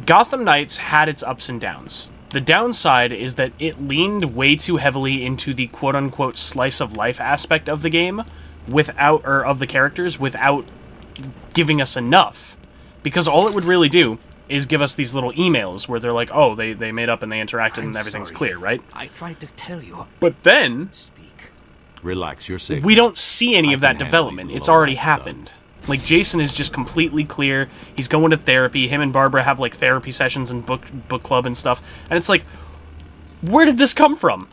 Gotham Knights had its ups and downs. The downside is that it leaned way too heavily into the quote-unquote slice of life aspect of the game of the characters without giving us enough. Because all it would really do is give us these little emails where they're like, oh, they made up and they interacted and everything's clear, right? I tried to tell you. But then... Speak. Relax, you're safe. We don't see any of that development. It's already happened. Like, Jason is just completely clear. He's going to therapy. Him and Barbara have, like, therapy sessions and book club and stuff. And it's like, where did this come from?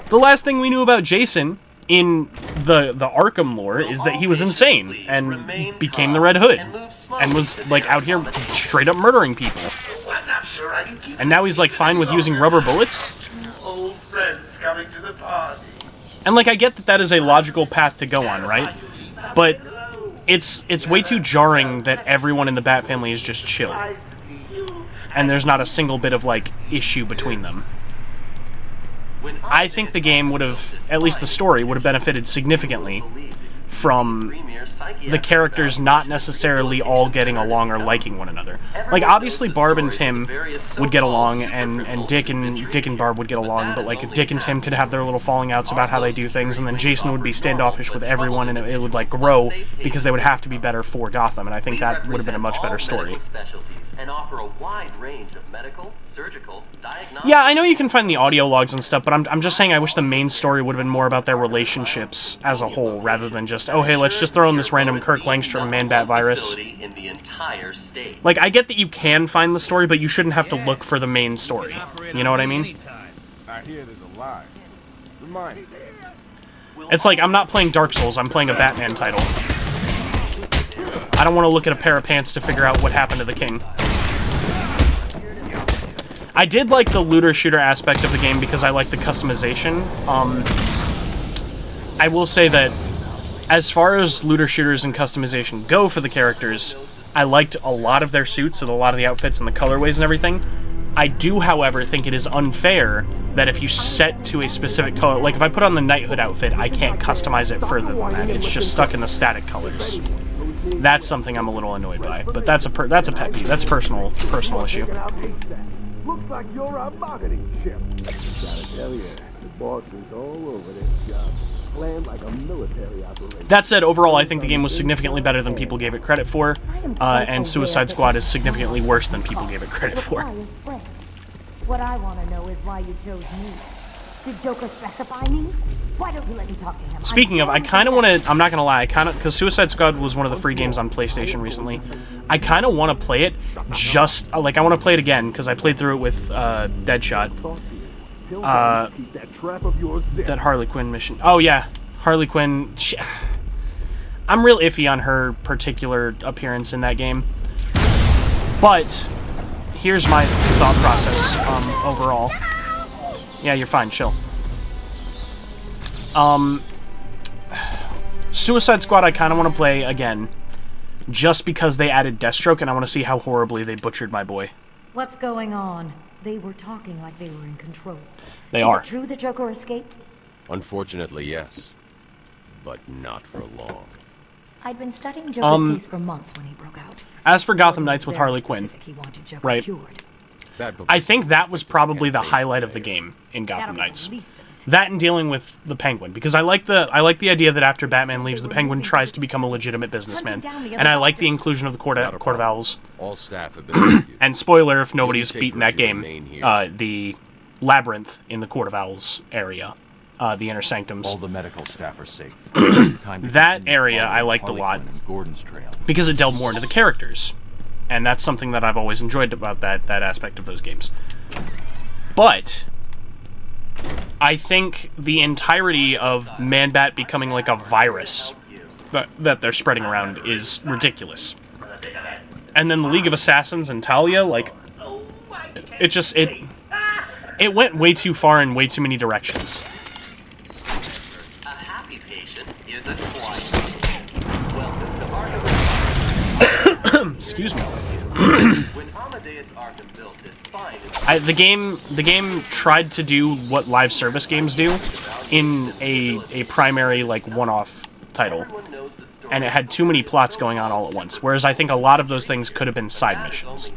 The last thing we knew about Jason in the Arkham lore is that he was insane and became the Red Hood and was, like, out here straight up murdering people. And now he's, like, fine with using rubber bullets? Old friends coming to the party. And, like, I get that that is a logical path to go on, right? But... It's way too jarring that everyone in the Bat family is just chill. And there's not a single bit of, like, issue between them. I think the game would have, at least the story, would have benefited significantly from the characters not necessarily all getting along or liking one another. Like, obviously Barb and Tim would get along, and Dick and Barb would get along, but, like, Dick and Tim could have their little falling outs about how they do things, and then Jason would be standoffish with everyone, and it would, like, grow, because they would have to be better for Gotham, and I think that would have been a much better story. Yeah, I know you can find the audio logs and stuff, but I'm just saying I wish the main story would have been more about their relationships as a whole, rather than just, oh, hey, let's just throw in this random Kirk Langstrom Man-Bat virus. Like, I get that you can find the story, but you shouldn't have to look for the main story. You know what I mean? It's like, I'm not playing Dark Souls, I'm playing a Batman title. I don't want to look at a pair of pants to figure out what happened to the king. I did like the looter-shooter aspect of the game because I like the customization. I will say that as far as looter-shooters and customization go for the characters, I liked a lot of their suits and a lot of the outfits and the colorways and everything. I do, however, think it is unfair that if you set to a specific color... Like, if I put on the Knighthood outfit, I can't customize it further than that. It's just stuck in the static colors. That's something I'm a little annoyed by. But that's a pet peeve. That's a personal issue. Looks like you're a marketing chip. Gotta tell you, the boss is all over this job. Planned like a military operation. That said, overall, I think the game was significantly better than people gave it credit for, and Suicide Squad is significantly worse than people gave it credit for. What I want to know is why you chose me. Did Joker specify me? Why don't you let me talk to him? Speaking of, I kind of want to... I'm not going to lie, because Suicide Squad was one of the free games on PlayStation recently. I kind of want to play it just... Like, I want to play it again, because I played through it with Deadshot. That Harley Quinn mission. Oh, yeah. Harley Quinn... I'm real iffy on her particular appearance in that game. But, here's my thought process overall. Yeah, you're fine. Chill. Suicide Squad I kind of want to play again, just because they added Deathstroke, and I want to see how horribly they butchered my boy. What's going on? They were talking like they were in control. They are. Is it true the Joker escaped? Unfortunately, yes. But not for long. I'd been studying Joker's case for months when he broke out. As for Gotham Knights with Harley Quinn, right, I think that was probably the highlight of the game in Gotham Knights. That and dealing with the Penguin, because I like the idea that after Batman leaves, the Penguin tries to become a legitimate businessman, and I like the inclusion of the Court of Owls. All staff have been And spoiler, if nobody's beaten that game, the Labyrinth in the Court of Owls area, the Inner Sanctums. All the medical staff are safe. That area I liked a lot because it delved more into the characters, and that's something that I've always enjoyed about that aspect of those games. But I think the entirety of Man-Bat becoming like a virus that they're spreading around is ridiculous. And then the League of Assassins and Talia, like, it went way too far in way too many directions. A happy patient is a quiet. Excuse me. When Amadeus Arkham built this fine... The game tried to do what live service games do in a primary, like, one-off title. And it had too many plots going on all at once, whereas I think a lot of those things could have been side missions.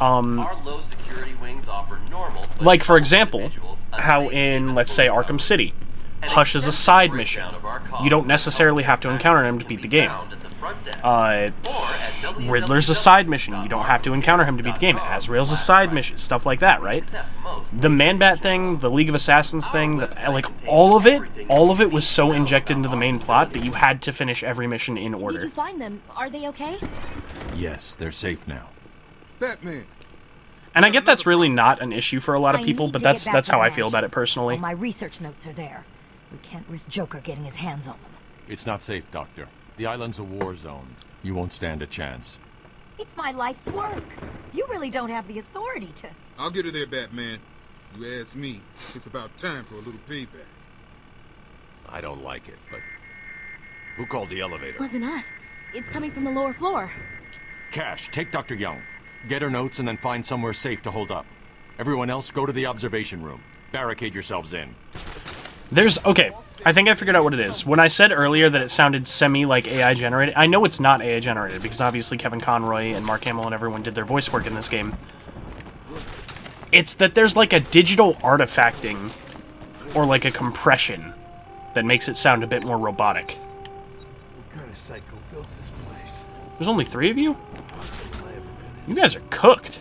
Our low security wings offer normal. but Like, for example, individuals a how safe in, and let's say, fully Arkham City, An Hush is a extensive side mission. breakdown of our costs You don't and necessarily have to encounter him to can beat the be game. found at the front desk. Uh, Or at Riddler's a side mission. You don't have to encounter him to beat the game. Azrael's a side mission. Stuff like that, right? Except most. The Man-Bat thing, the League of Assassins thing, like, all of it was so injected into the main plot that you had to finish every mission in Did order. you find them? Are they okay? Yes, they're safe now. Batman. And I get that's really not an issue for a lot of I people, need but to get that's back that's to how the I feel about it mansion. personally. All my research notes are there. We can't risk Joker getting his hands on them. It's not safe, Doctor. The island's a war zone. You won't stand a chance. It's my life's work. You really don't have the authority to... I'll get her there, Batman. You ask me, it's about time for a little payback. I don't like it, but... Who called the elevator? Wasn't us. It's coming from the lower floor. Cash, take Dr. Young. Get her notes and then find somewhere safe to hold up. Everyone else, go to the observation room. Barricade yourselves in. Okay, I think I figured out what it is. When I said earlier that it sounded like AI generated, I know it's not AI generated because obviously Kevin Conroy and Mark Hamill and everyone did their voice work in this game. It's that there's like a digital artifacting or like a compression that makes it sound a bit more robotic. What kind of psycho built this place? There's only 3 of you? You guys are cooked.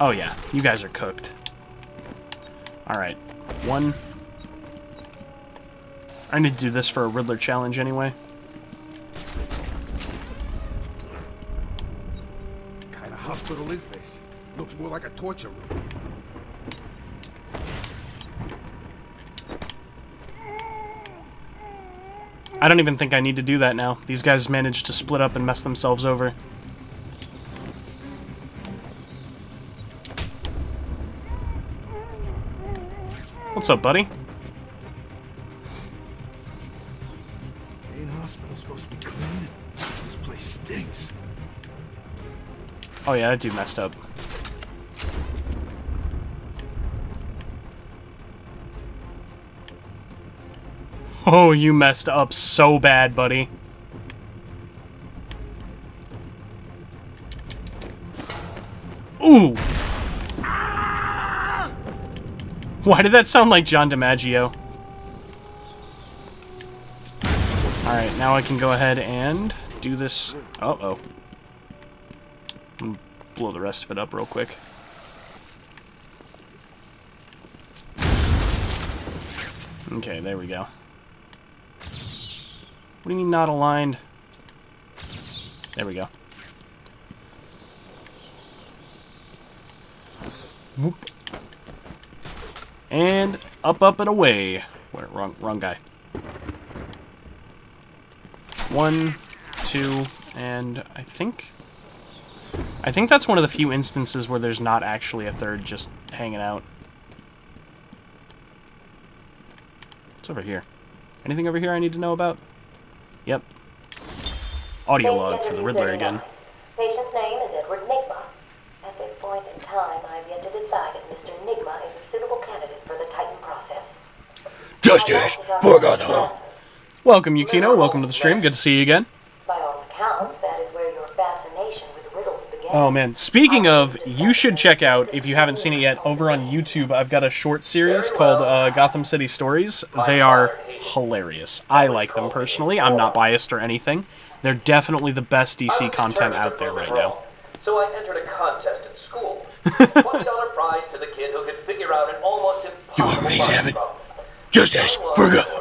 Oh yeah, you guys are cooked. Alright, 1. I need to do this for a Riddler challenge anyway. What kind of hospital is this? Looks more like a torture room. I don't even think I need to do that now. These guys managed to split up and mess themselves over. What's up, buddy? Ain't hospital supposed to be clean? This place stinks. Oh yeah, that dude messed up. Oh, you messed up so bad, buddy. Ooh! Why did that sound like John DiMaggio? Alright, now I can go ahead and do this. Uh-oh. Blow the rest of it up real quick. Okay, there we go. What do you mean not aligned? There we go. Whoop. And up, up, and away. Wrong guy. 1, 2, and I think that's one of the few instances where there's not actually a third just hanging out. What's over here? Anything over here I need to know about? Yep. Audio log for the Riddler again. Patient's name is Edward Nigma. At this point in time, I've yet to decide if Mr. Nigma is a suitable candidate for the Titan process. Justice for Gotham. Welcome, Yukino. Welcome to the stream. Good to see you again. By all accounts, that is where your fascination with riddles began. Oh, man. Speaking of, you should check out, if you haven't seen it yet, over on YouTube, I've got a short series called Gotham City Stories. They are hilarious. I like them personally. I'm not biased or anything. They're definitely the best DC content out there right now. So I entered a contest at school. $20 prize to the kid who could figure out an almost impossible problem. Justice for Gotham.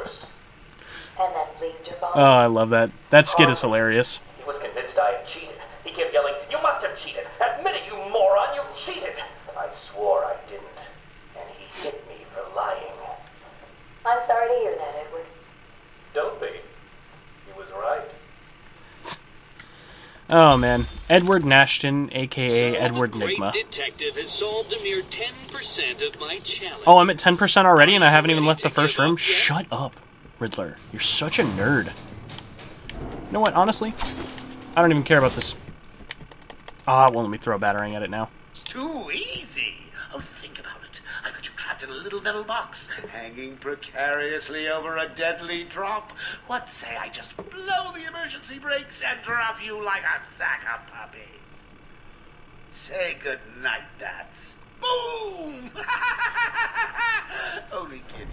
And that pleased your father? Oh, I love that. That skit is hilarious. He was convinced I had cheated. He kept yelling, "You must have cheated! Admit it, you moron! You cheated!" I swore I didn't, and he hit me for lying. I'm sorry to hear that, Edward. Don't be. He was right. Oh, man. Edward Nashton, a.k.a. Edward Nigma. Detective has solved a mere 10% of my challenge. Oh, I'm at 10% already and I haven't even left the first room? Shut up, Riddler. You're such a nerd. You know what, honestly? I don't even care about this. Ah, it won't let me throw a batarang at it now. Too easy. Oh, think about it. I've got you trapped in a little metal box, hanging precariously over a deadly drop. What say I just blow the emergency brakes and drop you like a sack of puppies? Say good night, bats. Boom! Only kidding.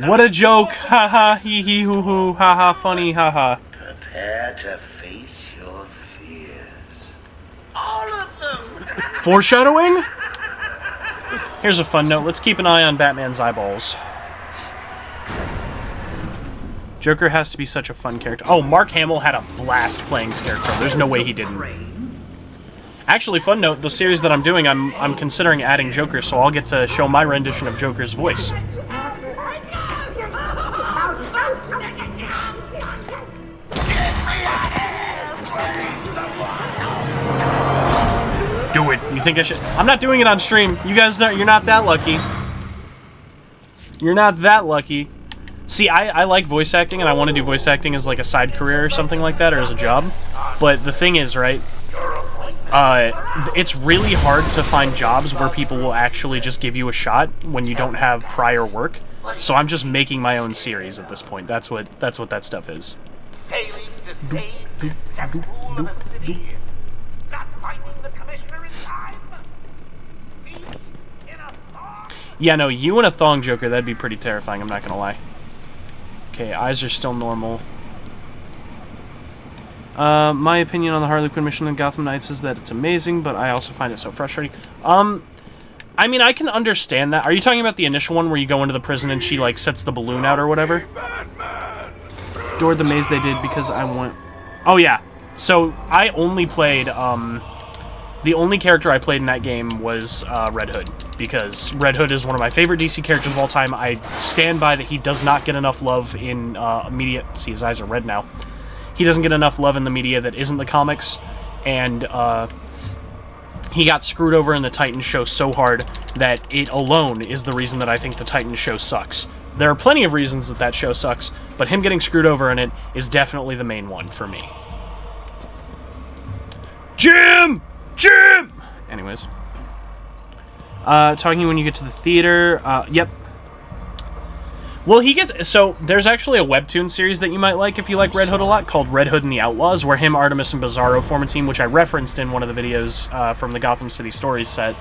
What a joke! Haha, hee hee hoo hoo, haha, funny, haha. Prepare to face your fears. All of them! Foreshadowing? Here's a fun note. Let's keep an eye on Batman's eyeballs. Joker has to be such a fun character. Oh, Mark Hamill had a blast playing Scarecrow. There's no way he didn't. Actually, fun note, the series that I'm doing, I'm considering adding Joker, so I'll get to show my rendition of Joker's voice. Do it. You think I should? I'm not doing it on stream. You guys, you're not that lucky. You're not that lucky. See, I like voice acting, and I want to do voice acting as like a side career or something like that, or as a job. But the thing is, right, it's really hard to find jobs where people will actually just give you a shot when you don't have prior work. So I'm just making my own series at this point. That's what that stuff is. Failing to save this cesspool of a city. Not finding the commissioner in time. Me in a thong. Yeah, no, you in a thong, Joker, that'd be pretty terrifying, I'm not gonna lie. Okay, eyes are still normal. My opinion on the Harley Quinn mission in Gotham Knights is that it's amazing, but I also find it so frustrating. I mean, I can understand that. Are you talking about the initial one where you go into the prison and she, like, sets the balloon out or whatever? Adored the maze they did because I want... Oh, yeah. So, I only played, the only character I played in that game was Red Hood, because Red Hood is one of my favorite DC characters of all time. I stand by that he does not get enough love in media... See, his eyes are red now. He doesn't get enough love in the media that isn't the comics, and he got screwed over in the Titans show so hard that it alone is the reason that I think the Titans show sucks. There are plenty of reasons that that show sucks, but him getting screwed over in it is definitely the main one for me. Jim! Jim! Anyways. Talking when you get to the theater. Yep. Well, he gets... So, there's actually a webtoon series that you might like if you like Red Hood a lot, called Red Hood and the Outlaws, where him, Artemis, and Bizarro form a team, which I referenced in one of the videos from the Gotham City Stories set.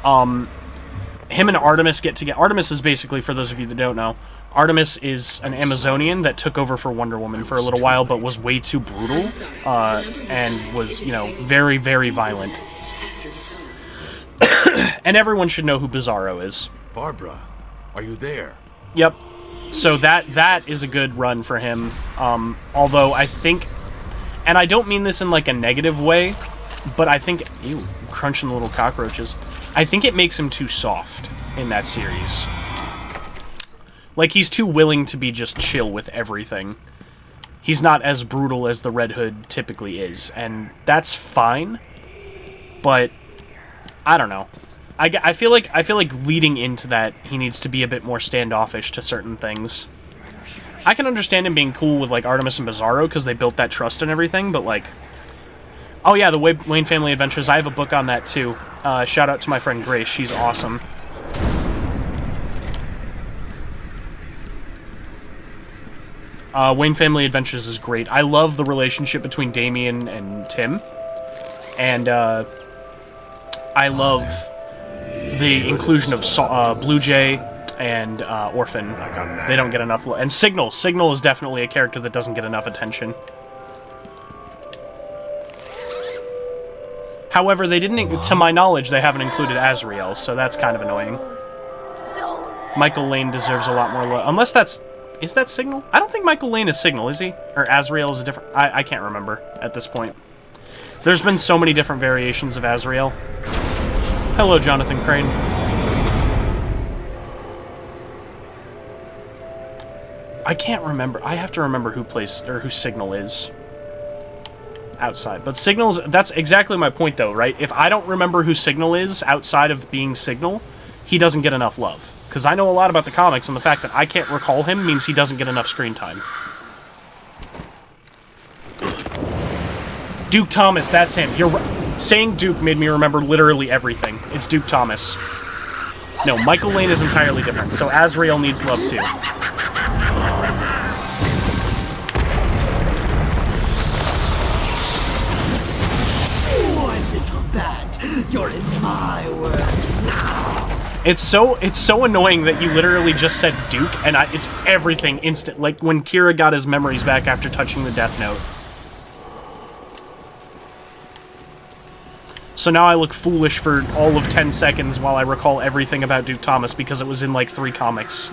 Him and Artemis get together. Artemis is basically, for those of you that don't know, Artemis is an Amazonian that took over for Wonder Woman for a little while, but was way too brutal, and was, you know, very, very violent. And everyone should know who Bizarro is. Barbara, are you there? Yep. So that is a good run for him. Although I think, and I don't mean this in like a negative way, but I think, ew, crunching the little cockroaches. I think it makes him too soft in that series. Like, he's too willing to be just chill with everything. He's not as brutal as the Red Hood typically is, and that's fine. But I don't know. I feel like leading into that, he needs to be a bit more standoffish to certain things. I can understand him being cool with, like, Artemis and Bizarro, because they built that trust and everything, but, like... Oh, yeah, the Wayne Family Adventures. I have a book on that, too. Shout out to my friend Grace. She's awesome. Wayne Family Adventures is great. I love the relationship between Damian and Tim. And, I love the inclusion of Blue Jay and Orphan. They don't get enough... And Signal. Signal is definitely a character that doesn't get enough attention. However, they didn't... To my knowledge, they haven't included Azrael, so that's kind of annoying. Michael Lane deserves a lot more love. Unless that's... Is that Signal? I don't think Michael Lane is Signal, is he? Or Azrael is a different... I can't remember at this point. There's been so many different variations of Azrael. Hello, Jonathan Crane. I can't remember. I have to remember who plays... Or who Signal is. Outside. But Signal's... That's exactly my point, though, right? If I don't remember who Signal is outside of being Signal, he doesn't get enough love. Because I know a lot about the comics, and the fact that I can't recall him means he doesn't get enough screen time. Duke Thomas, that's him. You're saying Duke made me remember literally everything. It's Duke Thomas. No, Michael Lane is entirely different, so Azrael needs love too. Poor little bat. You're in my world now. It's so annoying that you literally just said Duke, and it's everything instant. Like when Kira got his memories back after touching the Death Note. So now I look foolish for all of 10 seconds while I recall everything about Duke Thomas because it was in like 3 comics.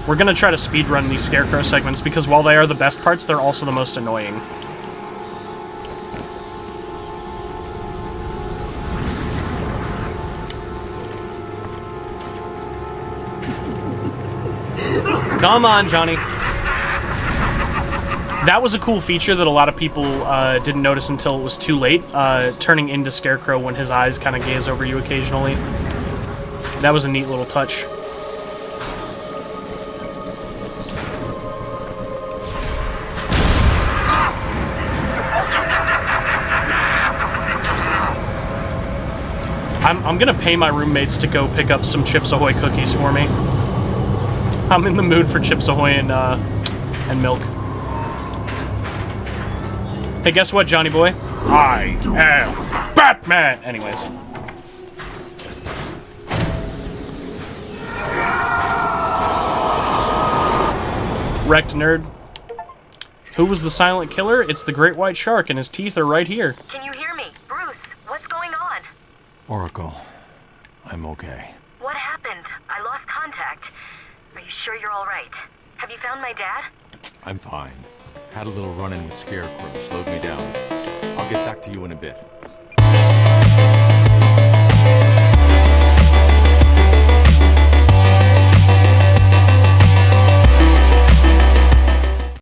We're gonna try to speedrun these Scarecrow segments because while they are the best parts, they're also the most annoying. Come on, Johnny. That was a cool feature that a lot of people didn't notice until it was too late, turning into Scarecrow when his eyes kind of gaze over you occasionally. That was a neat little touch. I'm gonna pay my roommates to go pick up some Chips Ahoy cookies for me. I'm in the mood for Chips Ahoy and milk. Hey, guess what, Johnny boy? I am Batman! Anyways. Wrecked nerd. Who was the silent killer? It's the Great White Shark, and his teeth are right here. Can you hear me? Bruce, what's going on? Oracle, I'm okay. What happened? I lost contact. Are you sure you're all right? Have you found my dad? I'm fine. Had a little run-in with Scarecrow, slowed me down. I'll get back to you in a bit.